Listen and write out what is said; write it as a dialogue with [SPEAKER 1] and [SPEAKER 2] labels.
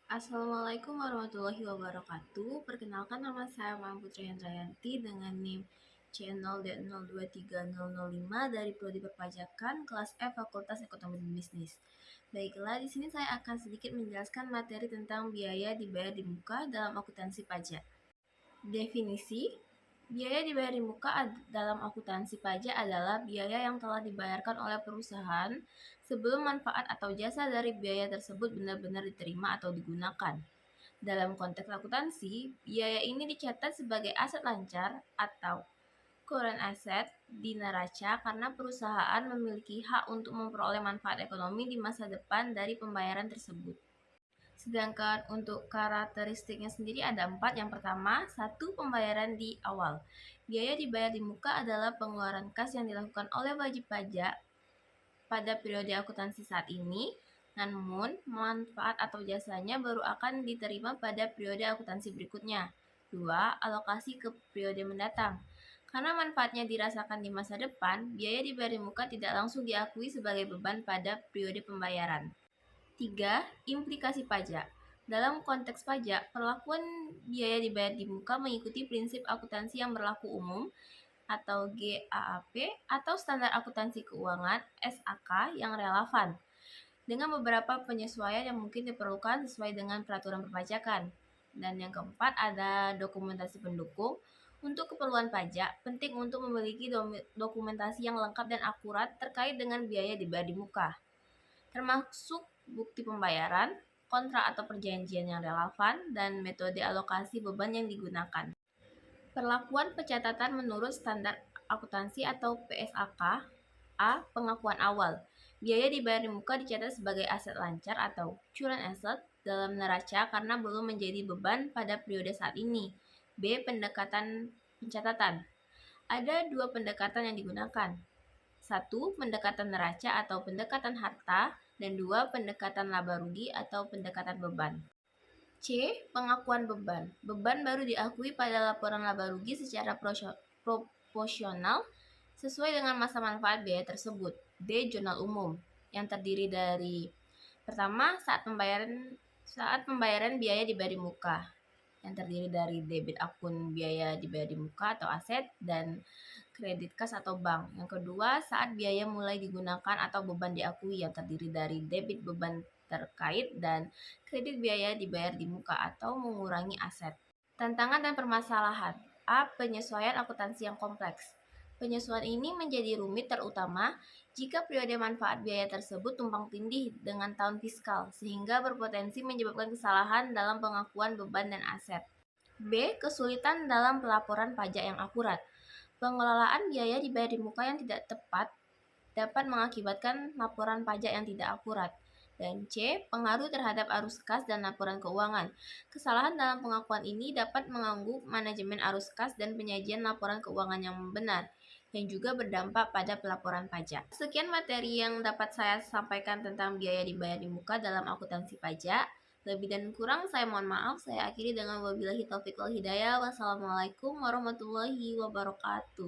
[SPEAKER 1] Assalamualaikum warahmatullahi wabarakatuh. Perkenalkan, nama saya Ma'am Putri Hendrayanti dengan NIM C0D023005 dari Prodi Perpajakan kelas F Fakultas Ekonomi dan Bisnis. Baiklah, di sini saya akan sedikit menjelaskan materi tentang biaya dibayar di muka dalam akuntansi pajak. Definisi: biaya dibayar di muka dalam akuntansi pajak adalah biaya yang telah dibayarkan oleh perusahaan sebelum manfaat atau jasa dari biaya tersebut benar-benar diterima atau digunakan. Dalam konteks akuntansi, biaya ini dicatat sebagai aset lancar atau current asset di neraca karena perusahaan memiliki hak untuk memperoleh manfaat ekonomi di masa depan dari pembayaran tersebut. Sedangkan untuk karakteristiknya sendiri ada 4. Yang pertama, 1. Pembayaran di awal. Biaya dibayar di muka adalah pengeluaran kas yang dilakukan oleh wajib pajak pada periode akuntansi saat ini, namun manfaat atau jasanya baru akan diterima pada periode akuntansi berikutnya. 2. Alokasi ke periode mendatang. Karena manfaatnya dirasakan di masa depan, biaya dibayar di muka tidak langsung diakui sebagai beban pada periode pembayaran. 3. Implikasi pajak. Dalam konteks pajak, perlakuan biaya dibayar di muka mengikuti prinsip akuntansi yang berlaku umum atau GAAP atau standar akuntansi keuangan (SAK) yang relevan, dengan beberapa penyesuaian yang mungkin diperlukan sesuai dengan peraturan perpajakan. Dan yang keempat, ada dokumentasi pendukung. Untuk keperluan pajak, penting untuk memiliki dokumentasi yang lengkap dan akurat terkait dengan biaya dibayar di muka, termasuk bukti pembayaran, kontrak atau perjanjian yang relevan, dan metode alokasi beban yang digunakan. Perlakuan pencatatan menurut standar akuntansi atau PSAK. A. Pengakuan awal. Biaya dibayar di muka dicatat sebagai aset lancar atau current asset dalam neraca karena belum menjadi beban pada periode saat ini. B. Pendekatan pencatatan. Ada 2 pendekatan yang digunakan. 1. Pendekatan neraca atau pendekatan harta, dan 2. Pendekatan laba rugi atau pendekatan beban. C. Pengakuan beban. Beban baru diakui pada laporan laba rugi secara proporsional sesuai dengan masa manfaat biaya tersebut. D. Jurnal umum, yang terdiri dari: pertama, saat pembayaran biaya dibayar di muka, yang terdiri dari debit akun biaya dibayar di muka atau aset, dan kredit kas atau bank. Yang kedua, saat biaya mulai digunakan atau beban diakui, yang terdiri dari debit beban terkait dan kredit biaya dibayar di muka atau mengurangi aset. Tantangan dan permasalahan. A. Penyesuaian akuntansi yang kompleks. Penyesuaian ini menjadi rumit terutama jika periode manfaat biaya tersebut tumpang tindih dengan tahun fiskal, sehingga berpotensi menyebabkan kesalahan dalam pengakuan beban dan aset. B. Kesulitan dalam pelaporan pajak yang akurat. Pengelolaan biaya dibayar di muka yang tidak tepat dapat mengakibatkan laporan pajak yang tidak akurat. Dan C. Pengaruh terhadap arus kas dan laporan keuangan. Kesalahan dalam pengakuan ini dapat mengganggu manajemen arus kas dan penyajian laporan keuangan yang benar, yang juga berdampak pada pelaporan pajak. Sekian materi yang dapat saya sampaikan tentang biaya dibayar di muka dalam akuntansi pajak. Lebih dan kurang saya mohon maaf. Saya akhiri dengan wabillahi taufiq wal hidayah. Wassalamualaikum warahmatullahi wabarakatuh.